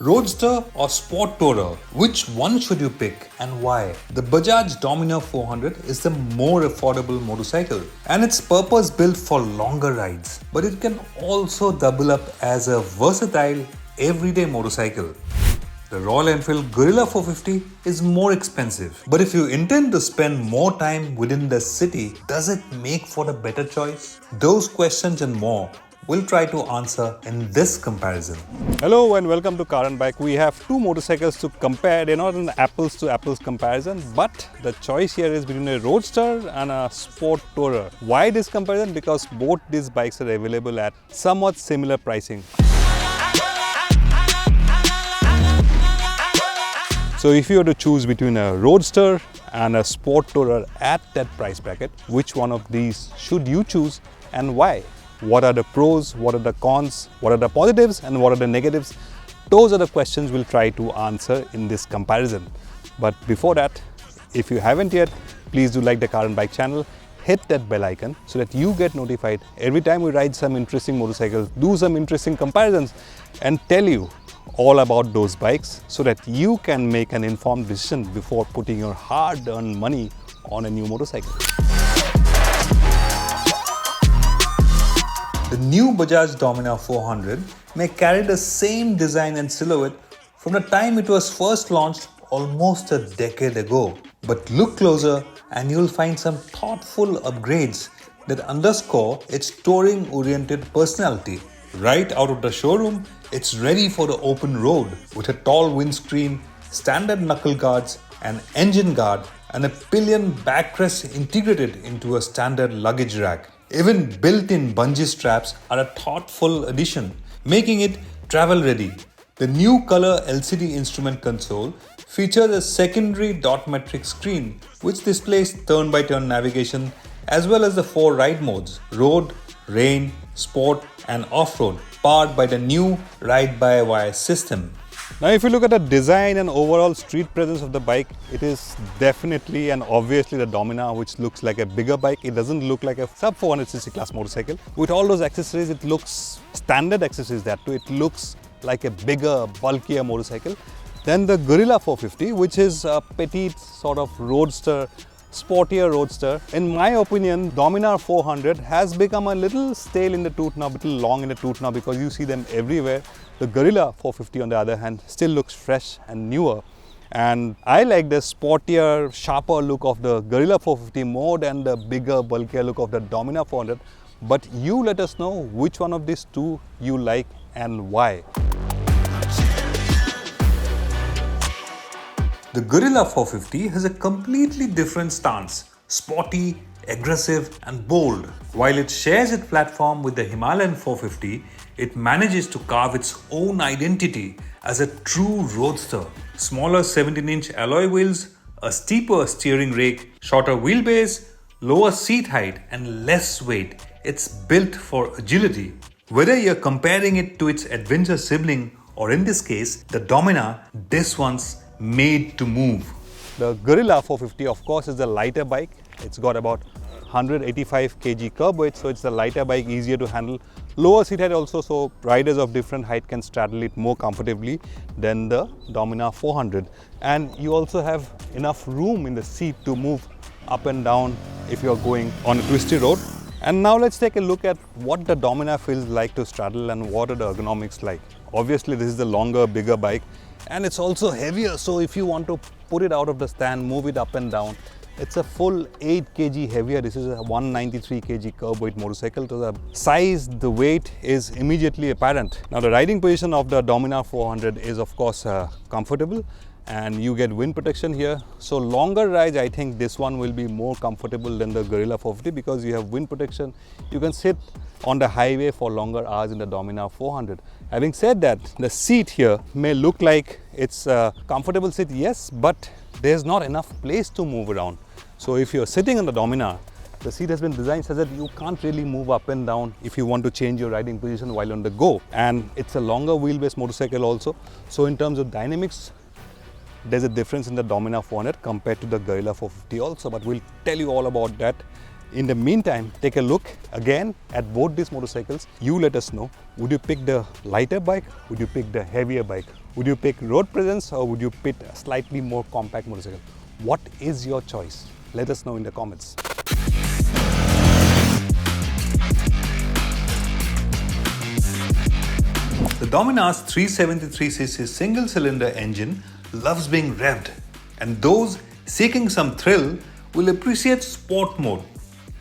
Roadster or Sport Tourer? Which one should you pick and why? The Bajaj Dominar 400 is the more affordable motorcycle and it's purpose built for longer rides. But it can also double up as a versatile everyday motorcycle. The Royal Enfield Guerrilla 450 is more expensive. But if you intend to spend more time within the city, does it make for a better choice? Those questions and more we'll try to answer in this comparison. Hello and welcome to Car and Bike. We have two motorcycles to compare. They're not an apples to apples comparison, but the choice here is between a Roadster and a Sport Tourer. Why this comparison? Because both these bikes are available at somewhat similar pricing. So if you were to choose between a Roadster and a Sport Tourer at that price bracket, which one of these should you choose and why? What are the pros, what are the cons, what are the positives and what are the negatives? Those are the questions we'll try to answer in this comparison. But before that, if you haven't yet, please do like the Car and Bike channel, hit that bell icon so that you get notified every time we ride some interesting motorcycles, do some interesting comparisons and tell you all about those bikes so that you can make an informed decision before putting your hard-earned money on a new motorcycle. The new Bajaj Dominar 400 may carry the same design and silhouette from the time it was first launched almost a decade ago. But look closer and you'll find some thoughtful upgrades that underscore its touring-oriented personality. Right out of the showroom, it's ready for the open road with a tall windscreen, standard knuckle guards, an engine guard, and a pillion backrest integrated into a standard luggage rack. Even built-in bungee straps are a thoughtful addition, making it travel-ready. The new color LCD instrument console features a secondary dot matrix screen which displays turn-by-turn navigation as well as the 4 ride modes: road, rain, sport and off-road, powered by the new ride-by-wire system. Now if you look at the design and overall street presence of the bike, it is definitely and obviously the Dominar, which looks like a bigger bike. It doesn't look like a sub 400cc class motorcycle. With all those accessories, it looks standard accessories that too. It looks like a bigger, bulkier motorcycle than the Guerrilla 450, which is a petite sort of roadster, sportier roadster. In my opinion, Dominar 400 has become a little stale in the tooth now, a little long in the tooth now because you see them everywhere. The Guerrilla 450 on the other hand still looks fresh and newer. And I like the sportier, sharper look of the Guerrilla 450 more than the bigger, bulkier look of the Dominar 400. But you let us know which one of these two you like and why. The Guerrilla 450 has a completely different stance, sporty, aggressive and bold. While it shares its platform with the Himalayan 450, it manages to carve its own identity as a true roadster. Smaller 17-inch alloy wheels, a steeper steering rake, shorter wheelbase, lower seat height and less weight. It's built for agility. Whether you're comparing it to its adventure sibling or in this case, the Dominar, this one's made to move. The Guerrilla 450 of course is the lighter bike. It's got about 185 kg curb weight, so it's a lighter bike, easier to handle. Lower seat height also, so riders of different height can straddle it more comfortably than the Dominar 400. And you also have enough room in the seat to move up and down if you're going on a twisty road. And now let's take a look at what the Dominar feels like to straddle and what are the ergonomics like. Obviously this is the longer, bigger bike and it's also heavier, so if you want to put it out of the stand, move it up and down, it's a full 8 kg heavier. This is a 193 kg curb weight motorcycle. So the size, the weight is immediately apparent. Now the riding position of the Dominar 400 is of course comfortable and you get wind protection here. So longer rides, I think this one will be more comfortable than the Guerrilla 450 because you have wind protection. You can sit on the highway for longer hours in the Dominar 400. Having said that, the seat here may look like it's a comfortable seat, yes, but there's not enough place to move around. So if you're sitting on the Dominar, the seat has been designed such that you can't really move up and down if you want to change your riding position while on the go. And it's a longer wheelbase motorcycle also. So in terms of dynamics, there's a difference in the Dominar 400 compared to the Guerrilla 450 also, but we'll tell you all about that In the meantime, take a look again at both these motorcycles. You let us know, would you pick the lighter bike? Would you pick the heavier bike? Would you pick road presence, or would you pick a slightly more compact motorcycle? What is your choice? Let us know in the comments. The Dominar's 373cc single-cylinder engine loves being revved, and those seeking some thrill will appreciate sport mode.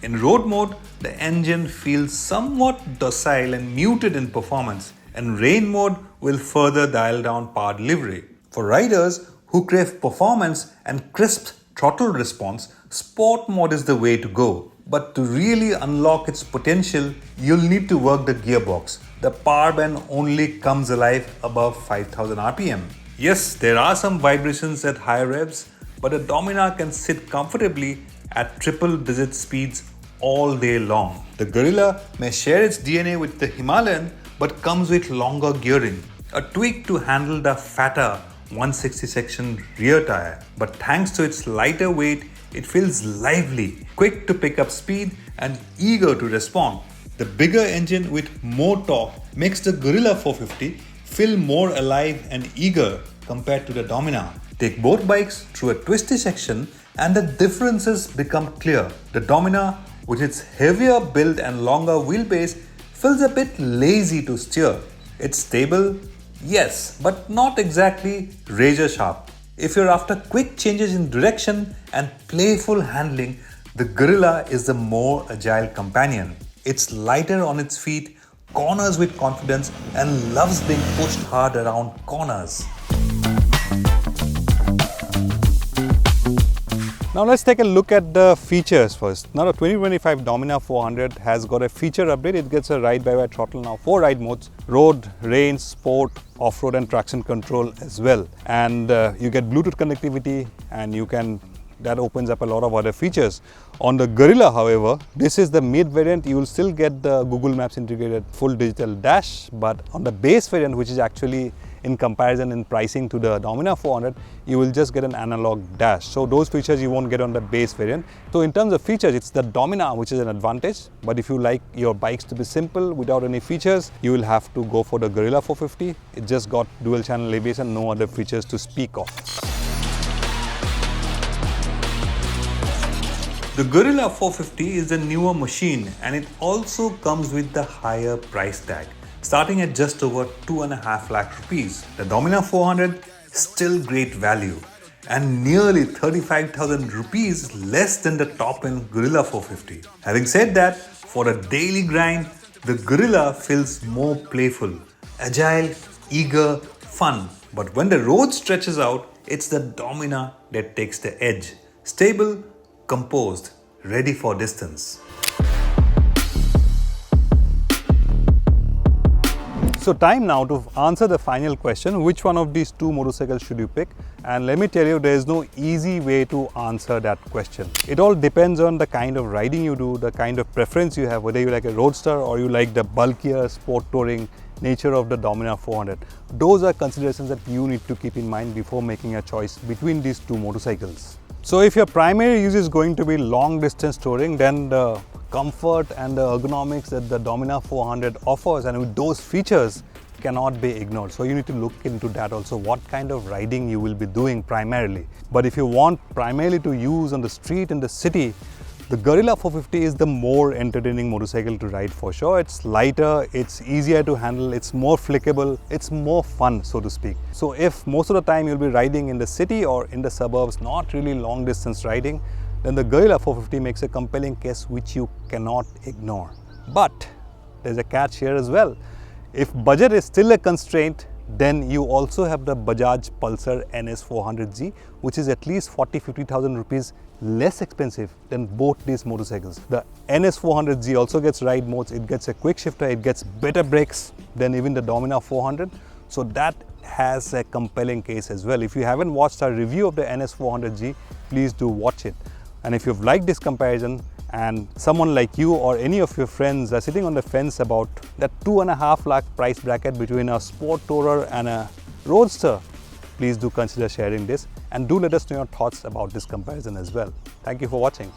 In road mode, the engine feels somewhat docile and muted in performance, and rain mode will further dial down power delivery. For riders who crave performance and crisp throttle response, sport mode is the way to go. But to really unlock its potential, you'll need to work the gearbox. The power band only comes alive above 5000 RPM. Yes, there are some vibrations at higher revs, but a Dominar can sit comfortably at triple-digit speeds all day long. The Guerrilla may share its DNA with the Himalayan, but comes with longer gearing, a tweak to handle the fatter 160 section rear tire. But thanks to its lighter weight, it feels lively, quick to pick up speed and eager to respond. The bigger engine with more torque makes the Guerrilla 450 feel more alive and eager compared to the Dominar. Take both bikes through a twisty section and the differences become clear. The Dominar, with its heavier build and longer wheelbase, feels a bit lazy to steer. It's stable, yes, but not exactly razor sharp. If you're after quick changes in direction and playful handling, the Guerrilla is the more agile companion. It's lighter on its feet, corners with confidence, and loves being pushed hard around corners. Now let's take a look at the features first. Now the 2025 Dominar 400 has got a feature update. It gets a ride-by-wire throttle now, 4 ride modes: road, rain, sport, off-road and traction control as well. And you get Bluetooth connectivity, and that opens up a lot of other features. On the Guerrilla, however, this is the mid variant. You will still get the Google Maps integrated full digital dash, but on the base variant, which is actually in comparison in pricing to the Dominar 400, you will just get an analog dash. So those features you won't get on the base variant. So in terms of features, it's the Dominar which is an advantage. But if you like your bikes to be simple without any features, you will have to go for the Guerrilla 450. It just got dual channel ABS and no other features to speak of. The Guerrilla 450 is the newer machine, and it also comes with the higher price tag, starting at just over 2.5 lakh rupees. The Dominar 400 still great value, and nearly 35,000 rupees less than the top-end Guerrilla 450. Having said that, for a daily grind, the Guerrilla feels more playful, agile, eager, fun. But when the road stretches out, it's the Dominar that takes the edge. Stable, composed, ready for distance. So time now to answer the final question, which one of these two motorcycles should you pick? And let me tell you, there is no easy way to answer that question. It all depends on the kind of riding you do, the kind of preference you have, whether you like a Roadster or you like the bulkier sport touring nature of the Dominar 400. Those are considerations that you need to keep in mind before making a choice between these two motorcycles. So if your primary use is going to be long distance touring, then the comfort and the ergonomics that the Dominar 400 offers, and with those features, cannot be ignored. So you need to look into that also, what kind of riding you will be doing primarily. But if you want primarily to use on the street in the city, the Guerrilla 450 is the more entertaining motorcycle to ride for sure. It's lighter, it's easier to handle, it's more flickable, it's more fun, so to speak. So if most of the time you'll be riding in the city or in the suburbs, not really long distance riding, then the Guerrilla 450 makes a compelling case which you cannot ignore. But there's a catch here as well. If budget is still a constraint, then you also have the Bajaj Pulsar NS 400Z, which is at least 40,000-50,000 rupees less expensive than both these motorcycles. The NS 400Z also gets ride modes, it gets a quick shifter, it gets better brakes than even the Dominar 400. So that has a compelling case as well. If you haven't watched our review of the NS 400Z, please do watch it. And if you've liked this comparison and someone like you or any of your friends are sitting on the fence about that 2.5 lakh price bracket between a sport tourer and a Roadster, please do consider sharing this and do let us know your thoughts about this comparison as well. Thank you for watching.